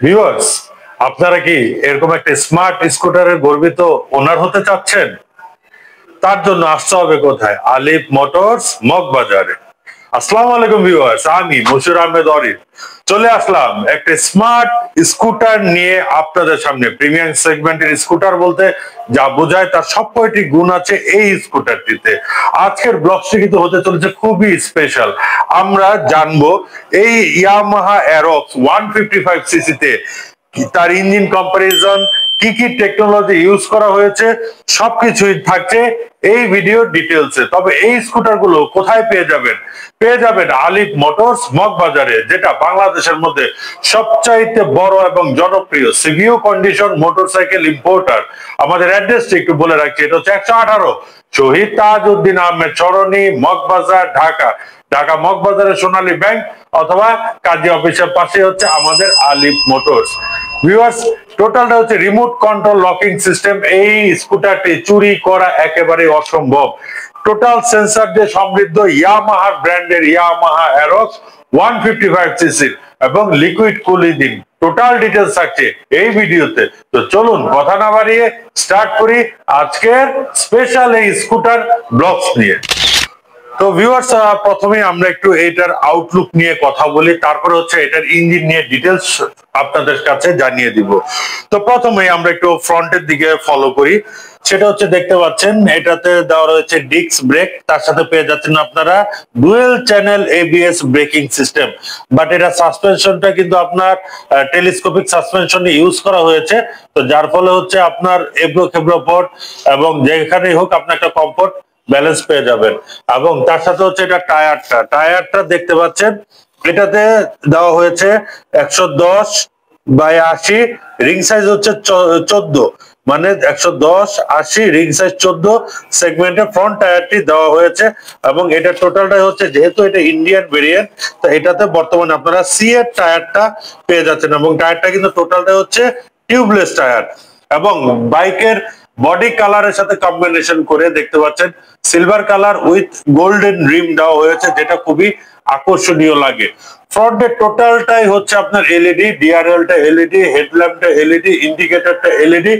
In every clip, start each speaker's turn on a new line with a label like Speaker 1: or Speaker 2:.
Speaker 1: Viewers, আপনারা কি এরকম একটা স্মার্ট স্কুটারের গর্বিত ওনার হতে চাচ্ছেন? তার জন্য আসতে হবে কোথায়? আলিফ মোটরস মগবাজারে। আসসালামু আলাইকুম ভিউয়ার্স, আমি মশিউর আহমেদ অরিফ চলে আসলাম একটা স্মার্ট স্কুটার নিয়ে আপনাদের সামনে। প্রিমিয়াম সেগমেন্টের স্কুটার বলতে যা বোঝায় তার সব কয়টি গুণ আছে এই স্কুটারটিতে। আজকের ব্লগটি কিন্তু হতে চলেছে খুবই স্পেশাল। আমরা জানবো এই ইয়ামাহা অ্যারক্স 155 সিসিতে তার ইঞ্জিন কম্পারিজন, কি কি টেকনোলজি ইউজ করা হয়েছে, সবকিছুই থাকছে এই ভিডিও ডিটেলসে। তবে এই স্কুটার গুলো কোথায় পেয়ে যাবেন আলিফ মোটরস মগবাজারে, যেটা বাংলাদেশের মধ্যে সবচাইতে বড় এবং জনপ্রিয় সিভিউ কন্ডিশন মোটরসাইকেল ইম্পোর্টার। আমাদের অ্যাড্রেসটি একটু বলে রাখছি, এটা হচ্ছে 118 শহীদ তাজউদ্দিন আহমেদ সরণি, মগবাজার, ঢাকা। ঢাকা মগবাজারের সোনালী ব্যাংক অথবা কাজী অফিসের পাশে হচ্ছে আমাদের আলিফ মোটরস। ভিউয়ার্স, টোটালটা হচ্ছে রিমোট কন্ট্রোল লকিং সিস্টেম। এই স্কুটারটি চুরি করা একেবারে অসম্ভব। টোটাল সেন্সর দিয়ে সমৃদ্ধ ইয়ামাহার ব্র্যান্ডের ইয়ামাহা অ্যারক্স 155 সিসি এবং লিকুইড কুলিং। টোটাল ডিটেলস থাকছে এই ভিডিওতে। তো চলুন কথা না বাড়িয়ে স্টার্ট করি আজকের স্পেশাল এই স্কুটার ব্লগস নিয়ে। তো ভিউয়ার্স, প্রথমে আমরা একটু এটার আউটলুক নিয়ে কথা বলি, তারপরে হচ্ছে এটার ইঞ্জিন নিয়ে ডিটেলস আপনাদের কাছে জানিয়ে দিব। তো প্রথমে আমরা একটু ফ্রন্টের দিকে ফলো করি। সেটা হচ্ছে দেখতে পাচ্ছেন এটাতে দেওয়া রয়েছে ডিস্ক ব্রেক, তার সাথে পেয়ে যাচ্ছেন আপনারা dual channel ABS braking system. But এটা সাসপেনশনটা কিন্তু আপনার টেলিস্কোপিক সাসপেনশন ইউজ করা হয়েছে। তো যার ফলে হচ্ছে আপনার এবড়ো খেবড়ো পথ এবং যেখানেই হোক আপনার একটা কমফোর্ট ব্যালেন্স পেয়ে যাবেন। এবং তার সাথে হচ্ছে এটা টায়ারটা দেখতে পাচ্ছেন, এটাতে দেওয়া হয়েছে 110/80, রিং সাইজ হচ্ছে 14, মানে 110/80 রিং সাইজ 14 সেগমেন্টের ফ্রন্ট টায়ারটি দেওয়া হয়েছে। এবং এটা টোটালটাই হচ্ছে, যেহেতু এটা ইন্ডিয়ান ভেরিয়েন্ট, তো এটাতে বর্তমানে আপনারা সি এর টায়ারটা পেয়ে যাচ্ছেন। এবং টায়ারটা কিন্তু টোটালটা হচ্ছে টিউবলেস টায়ার। এবং বাইকের বডি কালারের সাথে কম্বিনেশন করে দেখতে পাচ্ছেন সিলভার কালার উইথ গোল্ডেন রিম দেওয়া হয়েছে, যেটা খুবই আকর্ষণীয় লাগে। ফ্রন্টের টোটালটাই হচ্ছে আপনার এলইডি, ডিআরএলটা এলইডি, হেডল্যাম্পটা এলইডি, ইন্ডিকেটরটা এলইডি।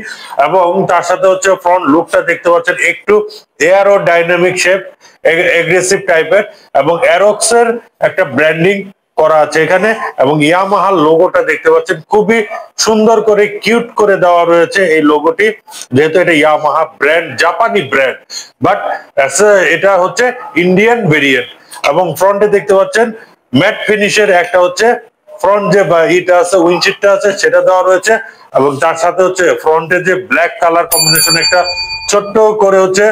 Speaker 1: এবং তার সাথে হচ্ছে ফ্রন্ট লুকটা দেখতে পাচ্ছেন একটু এয়ারো ডাইনামিক শেপ, এগ্রেসিভ টাইপের। এবং অ্যারক্সের একটা ব্র্যান্ডিং করা আছে এখানে। এবং ইয়ামাহার লোগোটা দেখতে পাচ্ছেন খুবই সুন্দর করে কিউট করে দেওয়া রয়েছে এই লোগোটি, যেহেতু এটা ইয়ামাহা ব্র্যান্ড, জাপানি ব্র্যান্ড, বাট এটা হচ্ছে ইন্ডিয়ান ভেরিয়েন্ট। এবং ফ্রন্টে দেখতে পাচ্ছেন ম্যাট ফিনিশের একটা হচ্ছে ফ্রন্ট যে ইটা আছে, উইন্ডশিটটা আছে, সেটা দেওয়া রয়েছে। এবং তার সাথে হচ্ছে ফ্রন্টে যে ব্ল্যাক কালার কম্বিনেশন একটা ছোট্ট করে হচ্ছে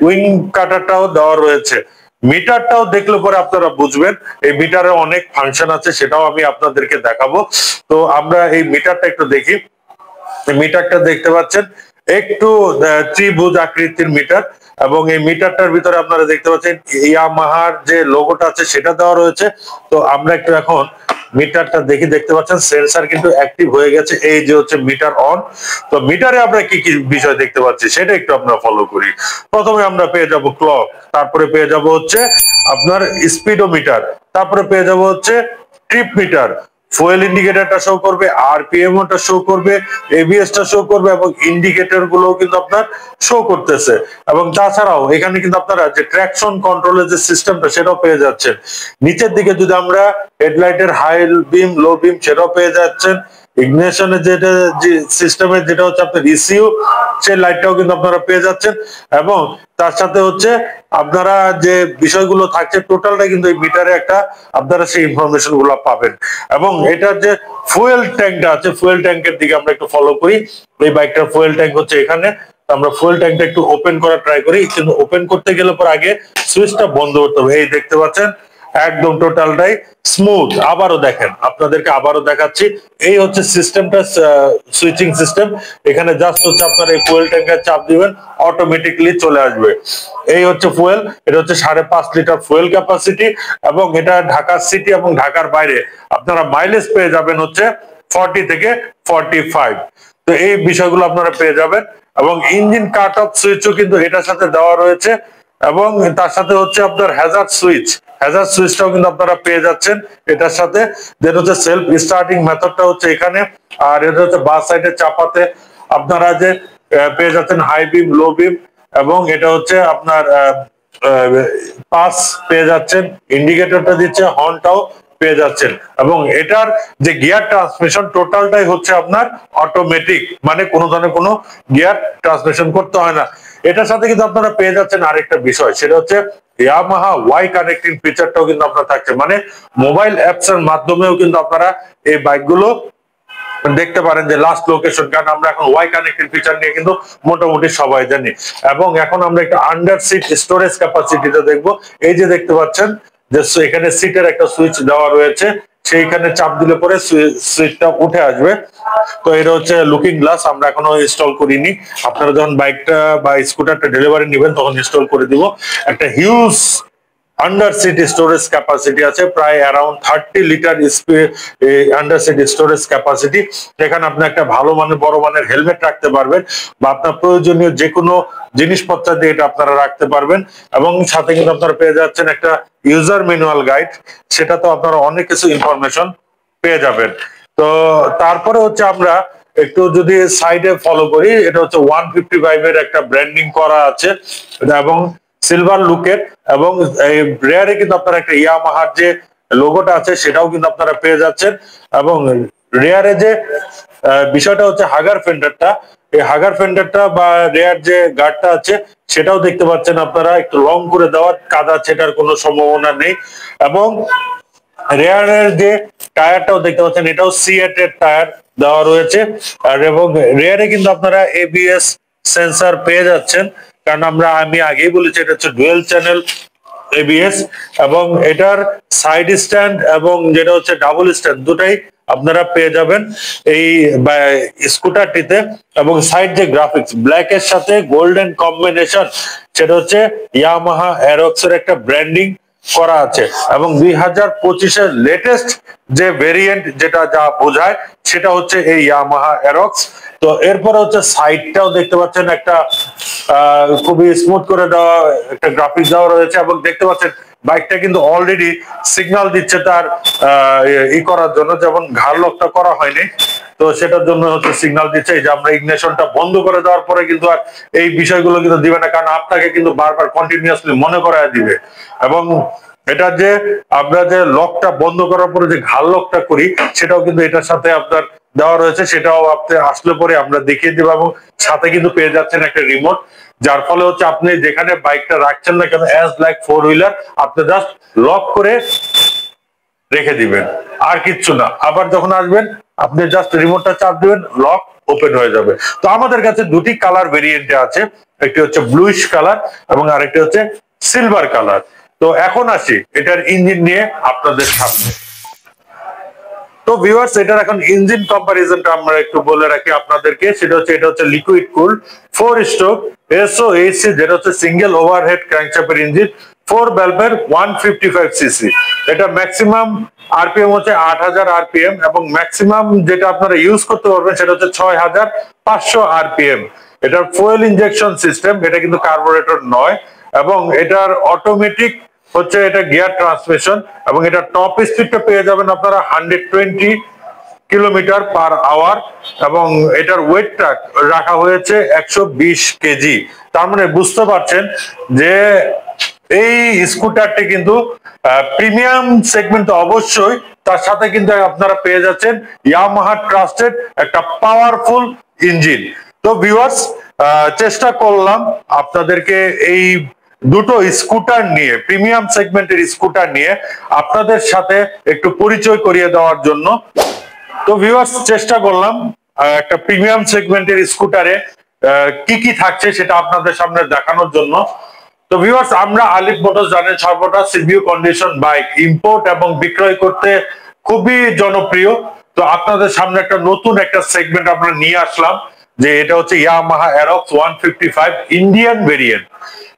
Speaker 1: উইং কাটারটাও দেওয়া রয়েছে। মিটারটাও দেখলে পরে আপনারা বুঝবেন, এই মিটারে অনেক ফাংশন আছে, সেটাও আমি আপনাদেরকে দেখাবো। তো আমরা এই মিটারটা একটু দেখি। মিটারটা দেখতে পাচ্ছেন একটু ত্রিভুজ আকৃতির মিটার। এবং এই মিটারটার ভিতরে আপনারা দেখতে পাচ্ছেন ইয়ামাহার যে লোগোটা আছে সেটা দেওয়া রয়েছে। তো আমরা একটু এখন মিটারটা দেখি, দেখতে পাচ্ছেন সেন্সর কিন্তু অ্যাক্টিভ হয়ে গেছে, এই যে হচ্ছে মিটার অন। তো মিটারে আমরা কি কি বিষয় দেখতে পাচ্ছি সেটা একটু আমরা ফলো করি। প্রথমে আমরা পেয়ে যাব ক্লক, তারপরে পেয়ে যাব হচ্ছে আপনার স্পিডোমিটার, তারপরে পেয়ে যাব হচ্ছে ট্রিপ মিটার, ফুয়েল ইন্ডিকেটরটা শো করবে, আরপিএমটা শো করবে, এবিএসটা শো করবে, এবং ইন্ডিকেটর গুলো কিন্তু আপনার শো করতেছে। এবং তাছাড়াও এখানে কিন্তু আপনারা যে ট্র্যাকশন কন্ট্রোলের যে সিস্টেমটা সেটাও পেয়ে যাচ্ছেন। নিচের দিকে যদি আমরা হেডলাইটের হাই বিম, লো বিম, সেটাও পেয়ে যাচ্ছেন। ইগনিশনের যেটা যে সিস্টেমের যেটা হচ্ছে আপনার ইসিউ, সেই লাইটটাও কিন্তু আপনারা পেয়ে যাচ্ছেন। এবং তার সাথে হচ্ছে আপনারা যে বিষয়গুলো থাকছে টোটালটা কিন্তু এই মিটারে একটা আপনারা সেই ইনফরমেশন গুলো পাবেন। এবং এটার যে ফুয়েল ট্যাঙ্কটা আছে, ফুয়েল ট্যাঙ্কের দিকে আমরা একটু ফলো করি। এই বাইকটার ফুয়েল ট্যাঙ্ক হচ্ছে এখানে। আমরা ফুয়েল ট্যাঙ্কটা একটু ওপেন করা ট্রাই করি, কিন্তু ওপেন করতে গেলে পর আগে সুইচটা বন্ধ করতে হবে। এই দেখতে পাচ্ছেন একদম টোটালটাই স্মুথ। আবারও দেখেন, আপনাদেরকে আবারও দেখাচ্ছি, এই হচ্ছে সিস্টেমটা, সুইচিং সিস্টেম। এখানে জাস্ট হচ্ছে আপনার এই ফুয়েল ট্যাঙ্কের চাপ দিবেন, অটোমেটিকলি চলে আসবে। এই হচ্ছে ফুয়েল, এটা হচ্ছে 5.5 লিটার ফুয়েল ক্যাপাসিটি। এবং এটা ঢাকা সিটি এবং ঢাকার বাইরে আপনারা মাইলেজ পেয়ে যাবেন হচ্ছে 40 থেকে 45। তো এই বিষয়গুলো আপনারা পেয়ে যাবেন। এবং ইঞ্জিন কাট অফ সুইচও কিন্তু এটার সাথে দেওয়া রয়েছে। এবং তার সাথে হচ্ছে আপনার হ্যাজার্ড সুইচ, হ্যাজার্ড সুইচটাও কিন্তু আপনারা পেয়ে যাচ্ছেন এটার সাথে। দেন হচ্ছে সেলফ স্টার্টিং মেথডটা হচ্ছে এখানে, আর এটা হচ্ছে বাস সাইডে চাপাতে আপনারা যে পেয়ে যাচ্ছেন হাই বিম, লো বিম, এবং এটা হচ্ছে আপনার পাস পেয়ে যাচ্ছেন, ইন্ডিকেটরটা দিচ্ছে, হর্নটাও পেয়ে যাচ্ছেন। এবং এটার যে গিয়ার ট্রান্সমিশন টোটালটাই হচ্ছে আপনার অটোমেটিক, মানে কোনো ধরনের কোনো গিয়ার ট্রান্সমিশন করতে হয় না। এটার সাথে কিন্তু আপনারা পেয়ে যাচ্ছেন আরেকটা বিষয়, সেটা হচ্ছে ইয়ামাহা ওয়াই কানেক্টিং ফিচারটাও কিন্তু আপনার থাকছে, মানে মোবাইল অ্যাপস এর মাধ্যমেও কিন্তু আপনারা এই বাইকগুলো দেখতে পারেন যে লাস্ট লোকেশন, কারণ আমরা এখন ওয়াই কানেক্টেড ফিচার নিয়ে কিন্তু মোটামুটি সবাই জানি। এবং এখন আমরা একটা আন্ডার সিট স্টোরেজ ক্যাপাসিটিটা দেখবো। এই যে দেখতে পাচ্ছেন যে এখানে সিটের একটা সুইচ দেওয়া রয়েছে, সেইখানে চাপ দিলে পরে সুইচটা উঠে আসবে। তো এটা হচ্ছে লুকিং গ্লাস, আমরা এখনো ইনস্টল করিনি, আপনারা যখন বাইকটা বা স্কুটারটা ডেলিভারি নেবেন তখন ইনস্টল করে দিব। একটা huge under seat storage capacity আছে, প্রায় around 30 litre under seat storage capacity. এখানে আপনি একটা ভালো মানের বড় মানের হেলমেট রাখতে পারবেন, বা আপনার প্রয়োজনীয় যে কোনো জিনিসপত্র দিয়ে এটা আপনারা রাখতে পারবেন। এবং সাথে কিন্তু আপনারা পেয়ে যাচ্ছেন একটা ইউজার ম্যানুয়াল গাইড, সেটা তো আপনারা অনেক কিছু ইনফরমেশন পেয়ে যাবেন। তো তারপরে হচ্ছে আমরা একটু যদি সাইডে ফলো করি, এটা হচ্ছে 155 এর একটা ব্র্যান্ডিং করা আছে এবং সিলভার লুকের, এবং এই রেয়ারে কিন্তু আপনারা একটা ইয়ামাহার যে লোগোটা আছে সেটাও কিন্তু আপনারা পেয়ে যাচ্ছেন। এবং রেয়ারে যে বিষয়টা হচ্ছে হাগার ফেন্ডারটা, এই হাগার ফেন্ডারটা বা রেয়ার যে গার্ডটা আছে সেটাও দেখতে পাচ্ছেন আপনারা, একটু লং করে দেওয়ার, কাদা ছেটার কোনো সম্ভাবনা নেই। এবং রেয়ারের যে টায়ারটাও দেখতে পাচ্ছেন, এটাও C8 এর টায়ার দেওয়া রয়েছে। আর এবং রেয়ারে কিন্তু আপনারা ABS সেন্সর পেয়ে যাচ্ছেন, কারণ আমি আগেই বলেছি এটা হচ্ছে ডুয়েল চ্যানেল ABS। এবং এটার সাইড স্ট্যান্ড এবং যেটা হচ্ছে ডাবল স্ট্যান্ড দুটাই আপনারা পেয়ে যাবেন এই স্কুটারটিতে। এবং সাইড যে গ্রাফিক্স ব্ল্যাক এর সাথে গোল্ডেন কম্বিনেশন, সেটা হচ্ছে ইয়ামাহা অ্যারক্স এর একটা ব্র্যান্ডিং করা আছে। এবং 2025-এর লেটেস্ট যে ভেরিয়েন্ট যেটা যা বোঝায় সেটা হচ্ছে এই ইয়ামাহা অ্যারক্স। তো এরপর হচ্ছে সাইডটাও দেখতে পাচ্ছেন একটা খুবই স্মুথ করে দেওয়া একটা গ্রাফিক্স দেওয়া রয়েছে। এবং দেখতে পাচ্ছেন বাইকটা কিন্তু অলরেডি সিগন্যাল দিচ্ছে তার করার জন্য, যেমন ঘাড় লকটা করা হয়নি, তো সেটার জন্য হচ্ছে সিগন্যাল দিচ্ছে। এই যে আমরা ইগনিশনটা বন্ধ করে দেওয়ার পরে কিন্তু আর এই বিষয়গুলো কিন্তু দিবে না, কারণ আপনাকে কিন্তু বারবার কন্টিনিউয়াসলি মনে করায় দিবে। এবং এটা যে আমরা যে লকটা বন্ধ করার পরে যে ঘাড় লকটা করি সেটাও কিন্তু এটার সাথে আপনার দেওয়া রয়েছে, সেটাও আপনি আসলে পরে আমরা দেখিয়ে দিব। এবং সাথে কিন্তু পেয়ে যাচ্ছেন একটা রিমোট, যার ফলে হচ্ছে আপনি যেখানে বাইকটা রাখছেন না কেন অ্যাজ লাইক ফোর হুইলার, আপনি জাস্ট লক করে রেখে দিবেন, আর কিচ্ছু না। আবার যখন আসবেন আপনি জাস্ট রিমোটটা চাপ দিবেন, লক ওপেন হয়ে যাবে। তো আমাদের কাছে দুটি কালার ভেরিয়েন্টে আছে, একটি হচ্ছে ব্লুইশ কালার এবং আরেকটি হচ্ছে সিলভার কালার। তো এখন আসি এটার ইঞ্জিন নিয়ে আপনাদের সামনে। তো ভিউয়ার্স, এটার এখন ইঞ্জিন কম্পারিজনটা আমরা একটু বলে রাখি আপনাদেরকে, সেটা হচ্ছে লিকুইড কুলড 4 স্ট্রোক SOHC, যেটা হচ্ছে সিঙ্গেল ওভারহেড ক্র্যাঙ্কশ্যাফটের ইঞ্জিন, 4 ভ্যালভের 155 সিসি। এটা ম্যাক্সিমাম আরপিএম হচ্ছে 8000 আরপিএম, এবং ম্যাক্সিমাম যেটা আপনারা ইউজ করতে পারবেন সেটা হচ্ছে 6500 আরপিএম। এটার ফুয়েল ইনজেকশন সিস্টেম, এটা কিন্তু কার্বোরেটর নয়। এবং এটার অটোমেটিক হচ্ছে এটা গিয়ার ট্রান্সমিশন, এবং এটা টপ স্পিডটা পেয়ে যাবেন আপনারা 120 কিলোমিটার পার আওয়ার। এবং এটার ওয়েটটা রাখা হয়েছে 120 কেজি। তার মানে বুঝতে পারছেন যে এই স্কুটারটি কিন্তু প্রিমিয়াম সেগমেন্ট অবশ্যই, তার সাথে কিন্তু আপনারা পেয়ে যাচ্ছেন ইয়ামাহা ট্রাস্টেড একটা পাওয়ারফুল ইঞ্জিন। তো ভিউয়ার্স, চেষ্টা করলাম আপনাদেরকে এই দুটো স্কুটার নিয়ে, প্রিমিয়াম সেগমেন্টের স্কুটার নিয়ে আপনাদের সাথে একটু পরিচয় করিয়ে দেওয়ার জন্য। তো ভিউয়ার্স, চেষ্টা করলাম একটা প্রিমিয়াম সেগমেন্টের স্কুটারে কি কি থাকছে সেটা আপনাদের সামনে দেখানোর জন্য। তো ভিউয়ার্স, আমরা আলিফ মোটরস জানেন সর্বদা সিভিউ কন্ডিশন বাইক ইম্পোর্ট এবং বিক্রয় করতে খুবই জনপ্রিয়। তো আপনাদের সামনে একটা নতুন একটা সেগমেন্ট আমরা নিয়ে আসলাম, যে এটা হচ্ছে ইয়ামাহা অ্যারক্স 155 ইন্ডিয়ান ভেরিয়েন্ট।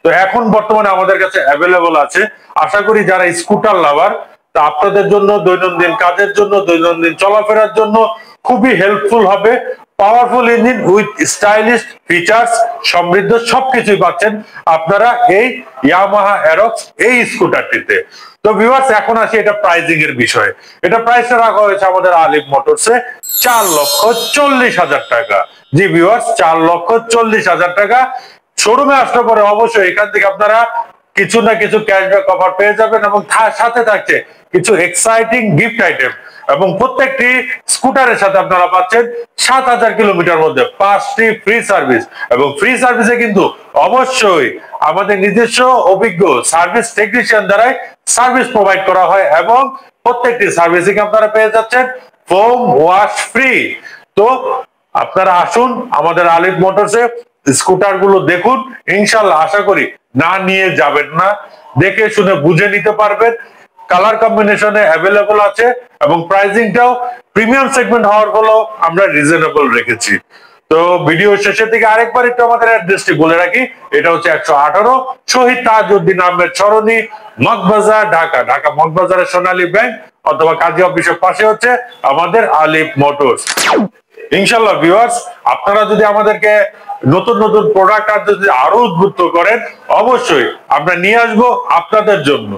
Speaker 1: তো এখন বর্তমানে আমাদের কাছে অ্যাভেলেবল আছে। আশা করি যারা স্কুটার লাভার, তা আপনাদের জন্য দৈনন্দিন কাজের জন্য, দৈনন্দিন চলাফেরার জন্য খুবই হেল্পফুল হবে। Powerful engine with stylish features সমৃদ্ধ সবকিছুই পাচ্ছেন আপনারা এই ইয়ামাহা অ্যারক্স এই স্কুটারটিতে। তো তো ভিউয়ার্স এখন আসি এটা প্রাইসিং এর বিষয়ে। এটা প্রাইসটা রাখা হয়েছে আমাদের আলিফ মোটরসে 4,40,000 টাকা। জি ভিউয়ার্স, 4,40,000 টাকা। শোরুমে আসলে পরে অবশ্যই এখান থেকে আপনারা কিছু না কিছু ক্যাশব্যাক অফার পেয়ে যাবেন এবং সাথে থাকছে কিছু এক্সাইটিং গিফট আইটেম এবং প্রত্যেকটি স্কুটারের সাথে আপনারা পাচ্ছেন 7,000 কিলোমিটার মধ্যে 5টি ফ্রি সার্ভিস এবং ফ্রি সার্ভিসে কিন্তু অবশ্যই আমাদের নিজস্ব অভিজ্ঞ সার্ভিস টেকনিশিয়ান দ্বারাই সার্ভিস প্রোভাইড করা হয় এবং প্রত্যেকটি সার্ভিসিং আপনারা পেয়ে যাচ্ছেন ফোম ওয়াশ ফ্রি। তো আপনারা আসুন আমাদের আলিফ মোটরসে, স্কুটার গুলো দেখুন, ইনশাল্লাহ আশা করি না নিয়ে যাবেন না, দেখে শুনে বুঝে নিতে পারবেন। কালার কম্বিনেশনে অ্যাভেলেবল আছে এবং প্রাইসিংটাও প্রিমিয়াম সেগমেন্ট হওয়ার ফলেও আমরা রিজনেবল রেখেছি। তো ভিডিও শেষের দিকে আরেকবার একটু আমাদের অ্যাড্রেসটি বলে রাখি। এটা হচ্ছে 118 শহীদ তাজউদ্দিন আহমেদ সরণি, মগবাজার, ঢাকা। ঢাকা মগবাজারের সোনালী ব্যাংক অথবা কাজী অফিসের পাশে হচ্ছে আমাদের আলিফ মোটরস। ইনশাল্লাহ ভিউয়ার্স, আপনারা যদি আমাদেরকে নতুন নতুন প্রোডাক্ট আর যদি আরো উদ্বুদ্ধ করেন, অবশ্যই আমরা নিয়ে আসবো আপনাদের জন্য।